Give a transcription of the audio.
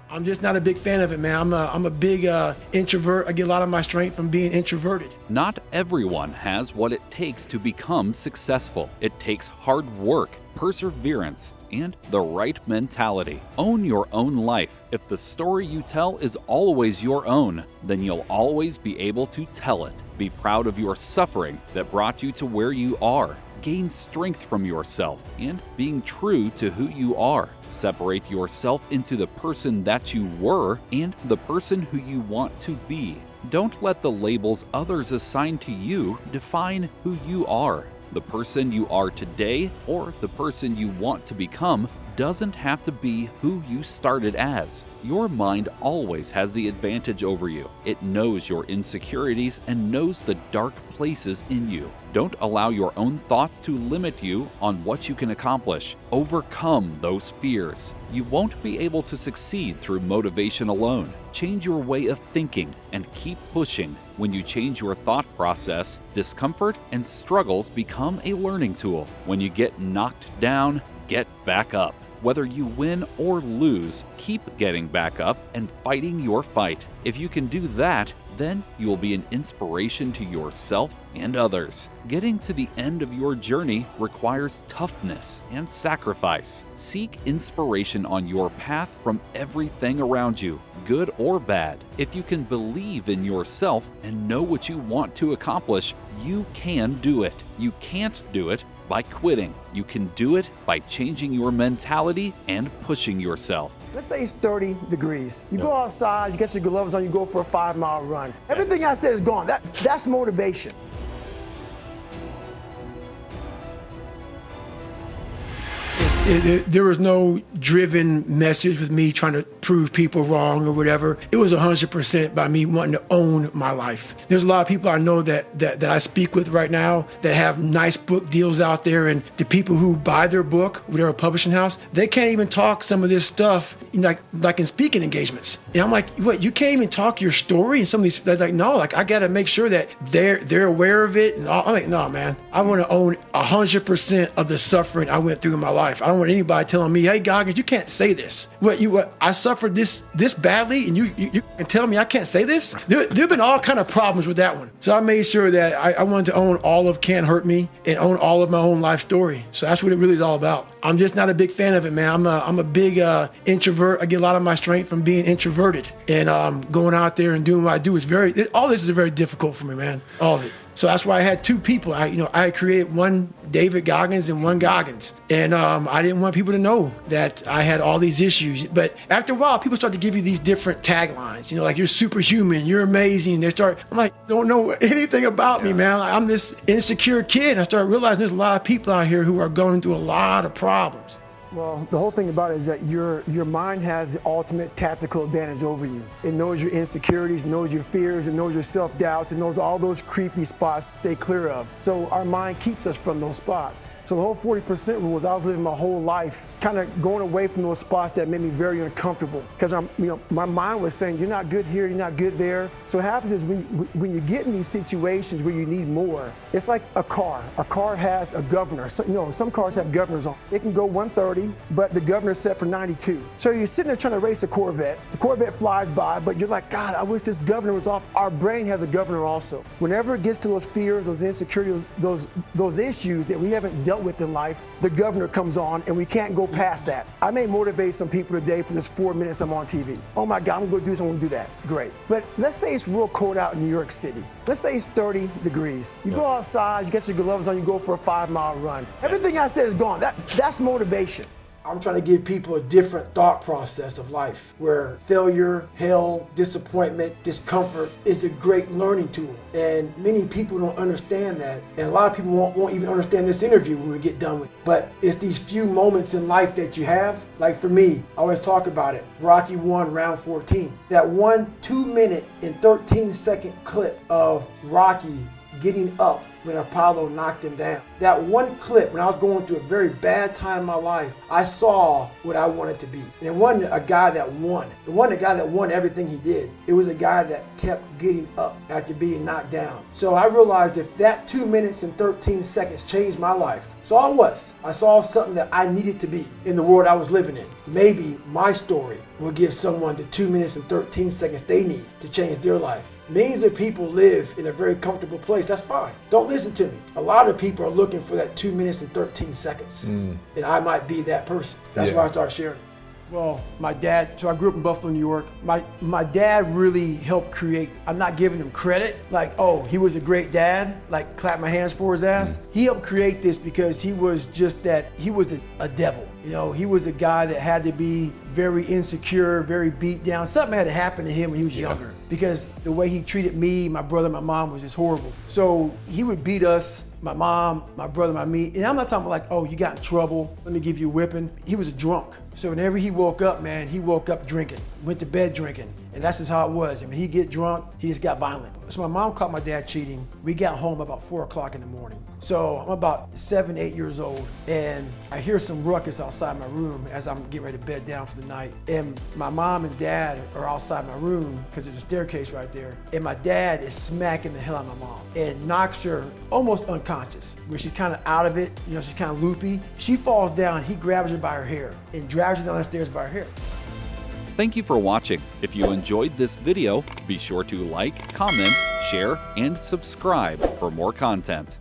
I'm just not a big fan of it, man. I'm a big introvert. I get a lot of my strength from being introverted. Not everyone has what it takes to become successful. It takes hard work, perseverance, and the right mentality. Own your own life. If the story you tell is always your own, then you'll always be able to tell it. Be proud of your suffering that brought you to where you are. Gain strength from yourself and being true to who you are. Separate yourself into the person that you were and the person who you want to be. Don't let the labels others assign to you define who you are. The person you are today or the person you want to become doesn't have to be who you started as. Your mind always has the advantage over you. It knows your insecurities and knows the dark places in you. Don't allow your own thoughts to limit you on what you can accomplish. Overcome those fears. You won't be able to succeed through motivation alone. Change your way of thinking and keep pushing. When you change your thought process, discomfort and struggles become a learning tool. When you get knocked down, get back up. Whether you win or lose, keep getting back up and fighting your fight. If you can do that, then you will be an inspiration to yourself and others. Getting to the end of your journey requires toughness and sacrifice. Seek inspiration on your path from everything around you, good or bad. If you can believe in yourself and know what you want to accomplish, you can do it. You can't do it by quitting. You can do it by changing your mentality and pushing yourself. Let's say it's 30 degrees. You go outside, you get your gloves on, you go for a 5-mile run. Everything I said is gone. That's motivation. There was no driven message with me trying to prove people wrong or whatever. It was 100% by me wanting to own my life. There's a lot of people I know that I speak with right now that have nice book deals out there, and the people who buy their book, whatever publishing house, they can't even talk some of this stuff like in speaking engagements. And I'm like, what? You can't even talk your story? And some of these, they're like, no, like I got to make sure that they're aware of it. And I'm like, no, man, I want to own 100% of the suffering I went through in my life. I don't want anybody telling me, hey, Goggins, you can't say this. What I suffered this badly, and you can tell me I can't say this? There have been all kind of problems with that one. So I made sure that I wanted to own all of Can't Hurt Me and own all of my own life story. So that's what it really is all about. I'm just not a big fan of it, man. I'm a big introvert. I get a lot of my strength from being introverted, and going out there and doing what I do is all this is very difficult for me, man. All of it. So that's why I had two people. I created one David Goggins and one Goggins. And I didn't want people to know that I had all these issues. But after a while, people start to give you these different taglines, like you're superhuman, you're amazing. I'm like, don't know anything about me, man. I'm this insecure kid. And I started realizing there's a lot of people out here who are going through a lot of problems. Well, the whole thing about it is that your mind has the ultimate tactical advantage over you. It knows your insecurities, knows your fears, it knows your self-doubts, it knows all those creepy spots to stay clear of. So our mind keeps us from those spots. So the whole 40% rule is I was living my whole life kind of going away from those spots that made me very uncomfortable, because my mind was saying, you're not good here, you're not good there. So what happens is when you get in these situations where you need more, it's like a car. A car has a governor. So, some cars have governors on. It can go 130, but the governor's set for 92. So you're sitting there trying to race a Corvette. The Corvette flies by, but you're like, God, I wish this governor was off. Our brain has a governor also. Whenever it gets to those fears, those insecurities, those issues that we haven't dealt with in life, the governor comes on and we can't go past that. I may motivate some people today for this 4 minutes I'm on TV. Oh my God, I'm gonna do this, I'm gonna do that. Great. But let's say it's real cold out in New York City. Let's say it's 30 degrees. You go outside, you get your gloves on, you go for a 5-mile run. Everything I said is gone. That's motivation. I'm trying to give people a different thought process of life, where failure, hell, disappointment, discomfort is a great learning tool. And many people don't understand that. And a lot of people won't even understand this interview when we get done with it. But it's these few moments in life that you have. Like for me, I always talk about it. Rocky 1, round 14. That 2 minute and 13-second clip of Rocky getting up when Apollo knocked him down. That one clip, when I was going through a very bad time in my life, I saw what I wanted to be. And it wasn't a guy that won. It wasn't a guy that won everything he did. It was a guy that kept getting up after being knocked down. So I realized if that 2 minutes and 13 seconds changed my life, so I saw something that I needed to be in the world I was living in. maybe my story will give someone the 2 minutes and 13 seconds they need to change their life. Millions of people live in a very comfortable place. That's fine. Don't listen to me. A lot of people are looking for that 2 minutes and 13 seconds. And I might be that person. That's why I started sharing. Well, my dad, so I grew up in Buffalo, New York. My dad really helped create, I'm not giving him credit, like, oh, he was a great dad, like clap my hands for his ass. He helped create this because he was just that, he was a devil. You know, he was a guy that had to be very insecure, very beat down. Something had to happen to him when he was younger because the way he treated me, my brother, my mom was just horrible. So he would beat us, my mom, my brother, me. And I'm not talking about like, oh, you got in trouble, let me give you a whipping. He was a drunk. So whenever he woke up, man, he woke up drinking, went to bed drinking. And that's just how it was. I mean, he'd get drunk, he just got violent. So my mom caught my dad cheating. We got home about 4 o'clock in the morning. So I'm about 7, 8 years old, and I hear some ruckus outside my room as I'm getting ready to bed down for the night. And my mom and dad are outside my room because there's a staircase right there. And my dad is smacking the hell out of my mom and knocks her almost unconscious, where she's kind of out of it, you know, she's kind of loopy. She falls down, he grabs her by her hair and drags her down the stairs by her hair. Thank you for watching. If you enjoyed this video, be sure to like, comment, share, and subscribe for more content.